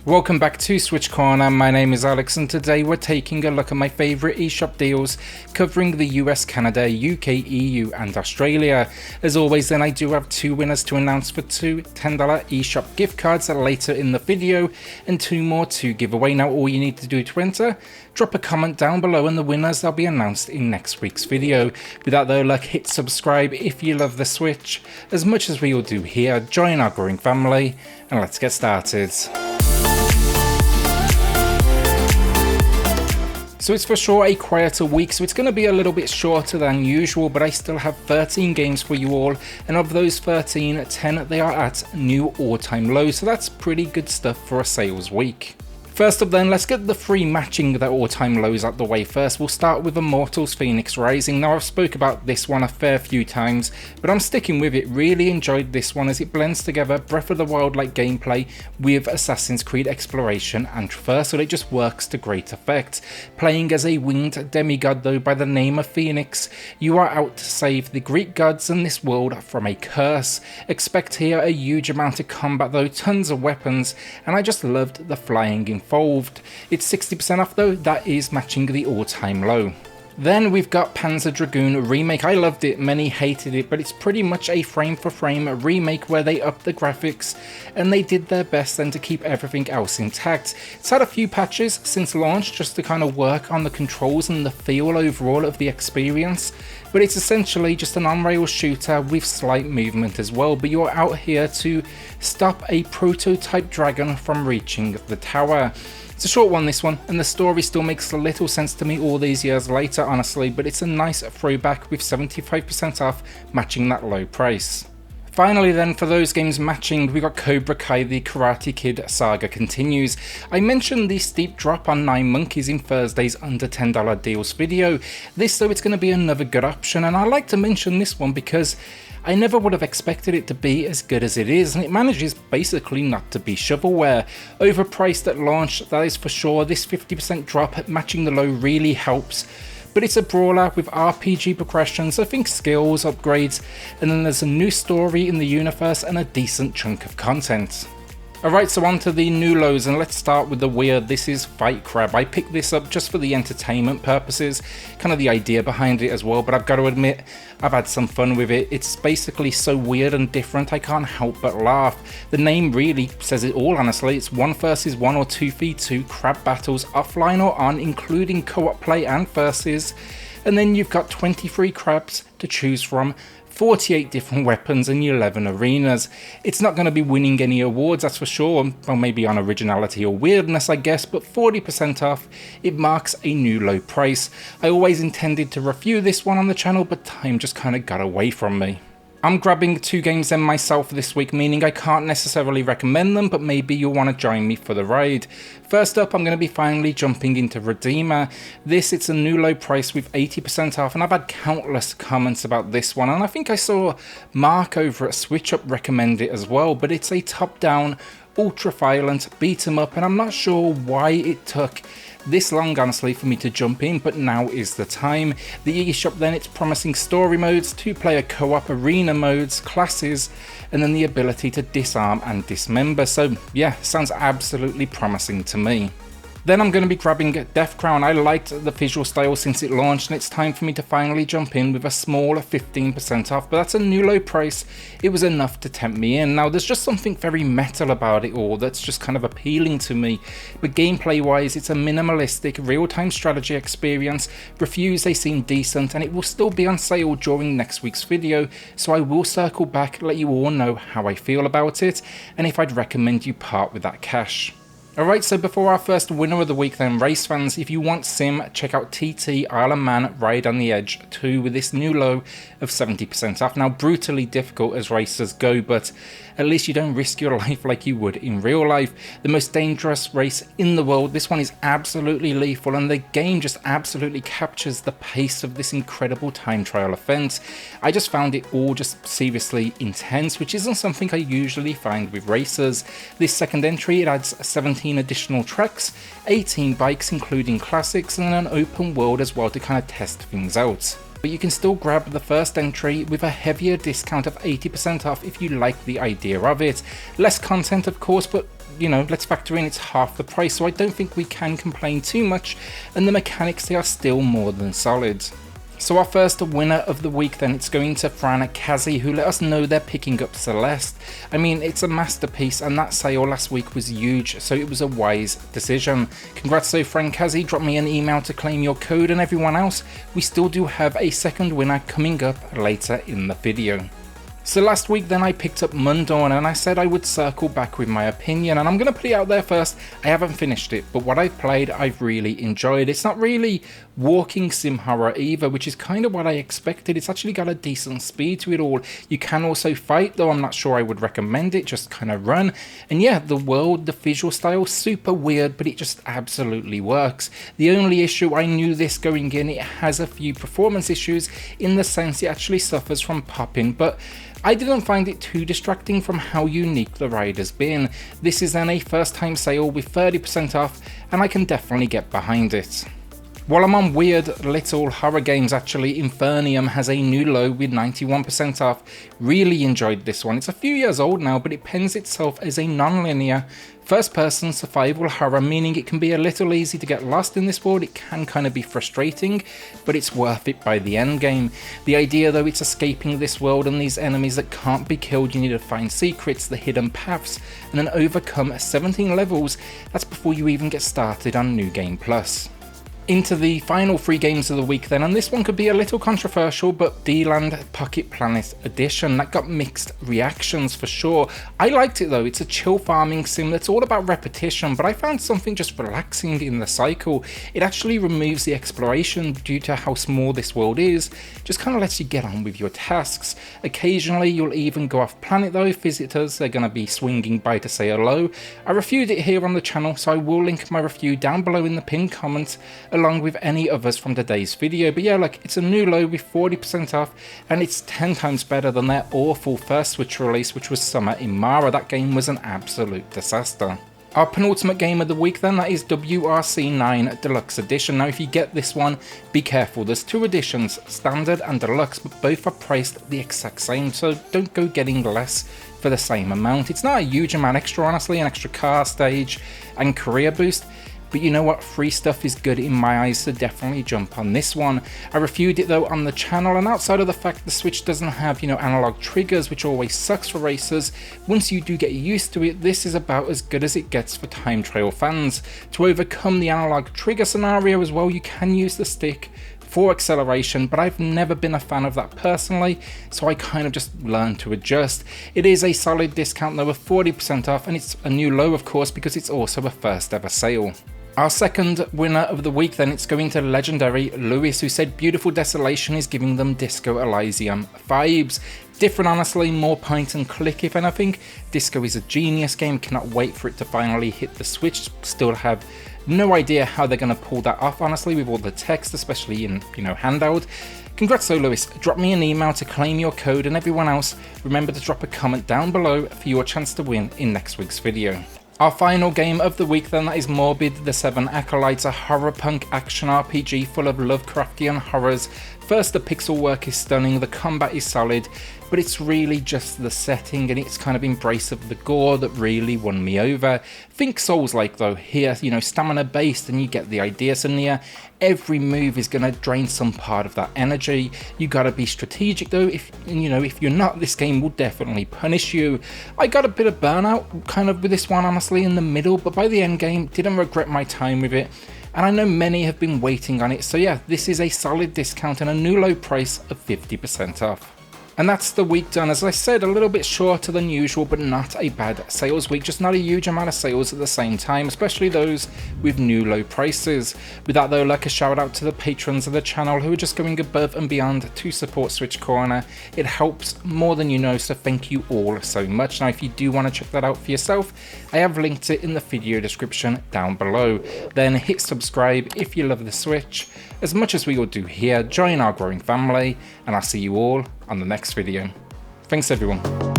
Welcome back to SwitchCorner. My name is Alex and today we're taking a look at my favourite eShop deals covering the US, Canada, UK, EU and Australia. As always then I do have two winners to announce for two $10 eShop gift cards later in the video and two more to give away. Now all you need to do to enter, drop a comment down below and the winners will be announced in next week's video. Without though luck, hit subscribe if you love the Switch as much as we all do here. Join our growing family and let's get started. So it's for sure a quieter week, so it's going to be a little bit shorter than usual, but I still have 13 games for you all, and of those 13, 10 they are at new all-time lows, so that's pretty good stuff for a sales week. First up then, let's get the free matching their all-time lows out the way first. We'll start with Immortals Fenyx Rising. Now I've spoke about this one a fair few times, but I'm sticking with it. Really enjoyed this one as it blends together Breath of the Wild like gameplay with Assassin's Creed exploration and traversal. It just works to great effect. Playing as a winged demigod though by the name of Fenyx, you are out to save the Greek gods and this world from a curse. Expect here a huge amount of combat though, tons of weapons, and I just loved the flying involved. It's 60% off though, that is matching the all-time low. Then we've got Panzer Dragoon Remake. I loved it, many hated it, but it's pretty much a frame for frame remake where they upped the graphics and they did their best then to keep everything else intact. It's had a few patches since launch just to kind of work on the controls and the feel overall of the experience, but it's essentially just an on-rail shooter with slight movement as well, but you're out here to stop a prototype dragon from reaching the tower. It's a short one, this one, and the story still makes a little sense to me all these years later, honestly, but it's a nice throwback with 75% off, matching that low price. Finally then, for those games matching, we got Cobra Kai the Karate Kid Saga Continues. I mentioned the steep drop on 9 Monkeys in Thursday's under $10 deals video. This though, it's going to be another good option, and I like to mention this one because I never would have expected it to be as good as it is, and it manages basically not to be shovelware. Overpriced at launch, that is for sure. This 50% drop matching the low really helps. But it's a brawler with RPG progressions, I think skills, upgrades, and then there's a new story in the universe and a decent chunk of content. Alright, so on to the new lows, and let's start with the weird. This is Fight Crab. I picked this up just for the entertainment purposes, kind of the idea behind it as well, but I've got to admit, I've had some fun with it. It's basically so weird and different, I can't help but laugh. The name really says it all, honestly. It's 1 versus 1 or 2v2 crab battles, offline or on, including co-op play and versus. And then you've got 23 crabs to choose from, 48 different weapons and 11 arenas. It's not going to be winning any awards, that's for sure, well maybe on originality or weirdness I guess, but 40% off, it marks a new low price. I always intended to review this one on the channel, but time just kind of got away from me. I'm grabbing 2 games then myself this week, meaning I can't necessarily recommend them, but maybe you'll want to join me for the ride. First up, I'm going to be finally jumping into Redeemer. It's a new low price with 80% off, and I've had countless comments about this one, and I think I saw Mark over at SwitchUp recommend it as well, but it's a top-down, ultra-violent beat-em-up, and I'm not sure why it took this long honestly for me to jump in, but now is the time. The eShop then, it's promising story modes, 2-player co-op, arena modes, classes, and then the ability to disarm and dismember, so yeah, sounds absolutely promising to me. Then I'm going to be grabbing Death Crown. I liked the visual style since it launched, and it's time for me to finally jump in with a small 15% off, but that's a new low price. It was enough to tempt me in. Now there's just something very metal about it all that's just kind of appealing to me, but gameplay wise it's a minimalistic real-time strategy experience. Reviews, they seem decent, and it will still be on sale during next week's video, so I will circle back, let you all know how I feel about it, and if I'd recommend you part with that cash. Alright, so before our first winner of the week then, race fans, if you want sim, check out TT Isle of Man Ride on the Edge 2 with this new low of 70% off. Now, brutally difficult as racers go, but at least you don't risk your life like you would in real life. The most dangerous race in the world, this one is absolutely lethal, and the game just absolutely captures the pace of this incredible time trial event. I just found it all just seriously intense, which isn't something I usually find with racers. This second entry, it adds 17 additional tracks, 18 bikes including classics, and an open world as well to kind of test things out. But you can still grab the first entry with a heavier discount of 80% off if you like the idea of it. Less content of course, but you know, let's factor in it's half the price, so I don't think we can complain too much, and the mechanics, they are still more than solid. So our first winner of the week then, it's going to Fran Kazi, who let us know they're picking up Celeste. I mean, it's a masterpiece, and that sale last week was huge, so it was a wise decision. Congrats to Fran Kazi, drop me an email to claim your code, and everyone else, we still do have a second winner coming up later in the video. So last week then I picked up Mundaun, and I said I would circle back with my opinion, and I'm going to put it out there first, I haven't finished it, but what I've played I've really enjoyed. It's not really walking sim horror either, which is kind of what I expected. It's actually got a decent speed to it all. You can also fight, though I'm not sure I would recommend it, just kind of run. And yeah, the world, the visual style, super weird, but it just absolutely works. The only issue, I knew this going in, it has a few performance issues in the sense it actually suffers from popping, but I didn't find it too distracting from how unique the ride has been. This is then a first time sale with 30% off, and I can definitely get behind it. While I'm on weird little horror games, actually, INFERNIUM has a new low with 91% off. Really enjoyed this one. It's a few years old now, but it pens itself as a non-linear first-person survival horror, meaning it can be a little easy to get lost in this world. It can kind of be frustrating, but it's worth it by the end game. The idea, though, it's escaping this world and these enemies that can't be killed. You need to find secrets, the hidden paths, and then overcome 17 levels. That's before you even get started on New Game Plus. Into the final 3 games of the week then, and this one could be a little controversial, but Deiland Pocket Planet Edition, that got mixed reactions for sure. I liked it though. It's a chill farming sim that's all about repetition, but I found something just relaxing in the cycle. It actually removes the exploration due to how small this world is, just kind of lets you get on with your tasks. Occasionally you'll even go off planet though. Visitors, they're going to be swinging by to say hello. I reviewed it here on the channel, so I will link my review down below in the pinned comments, along with any others from today's video. But yeah, like, it's a new low with 40% off, and it's 10 times better than their awful first Switch release, which was Summer in Mara. That game was an absolute disaster. Our penultimate game of the week then, that is WRC 9 Deluxe Edition. Now if you get this one, be careful. There's 2 editions, Standard and Deluxe, but both are priced the exact same, so don't go getting less for the same amount. It's not a huge amount extra, honestly, an extra car stage and career boost. But you know what, free stuff is good in my eyes, so definitely jump on this one. I reviewed it though on the channel, and outside of the fact the Switch doesn't have, you know, analog triggers, which always sucks for racers, once you do get used to it, this is about as good as it gets for time trial fans. To overcome the analog trigger scenario as well, you can use the stick for acceleration, but I've never been a fan of that personally, so I kind of just learned to adjust. It is a solid discount though, of 40% off, and it's a new low of course because it's also a first ever sale. Our second winner of the week then, it's going to legendary Lewis, who said Beautiful Desolation is giving them Disco Elysium vibes. Different honestly, more point and click if anything. Disco is a genius game, cannot wait for it to finally hit the Switch. Still have no idea how they're going to pull that off honestly, with all the text, especially in, you know, handheld. Congrats though Lewis, drop me an email to claim your code, and everyone else, remember to drop a comment down below for your chance to win in next week's video. Our final game of the week then, that is Morbid, the 7 Acolytes, a horror punk action RPG full of Lovecraftian horrors. First, the pixel work is stunning, the combat is solid, but it's really just the setting and its kind of embrace of the gore that really won me over. Think Souls-like though, here, you know, stamina based, and you get the idea. So near every move is going to drain some part of that energy. You got to be strategic though. If you're not, this game will definitely punish you. I got a bit of burnout kind of with this one honestly in the middle, but by the end game didn't regret my time with it, and I know many have been waiting on it, so yeah, this is a solid discount and a new low price of 50% off. And that's the week done. As I said, a little bit shorter than usual, but not a bad sales week. Just not a huge amount of sales at the same time, especially those with new low prices. With that though, like a shout out to the patrons of the channel who are just going above and beyond to support SwitchCorner. It helps more than you know, so thank you all so much. Now if you do want to check that out for yourself, I have linked it in the video description down below. Then hit subscribe if you love the Switch as much as we all do here. Join our growing family, and I'll see you all on the next video. Thanks everyone.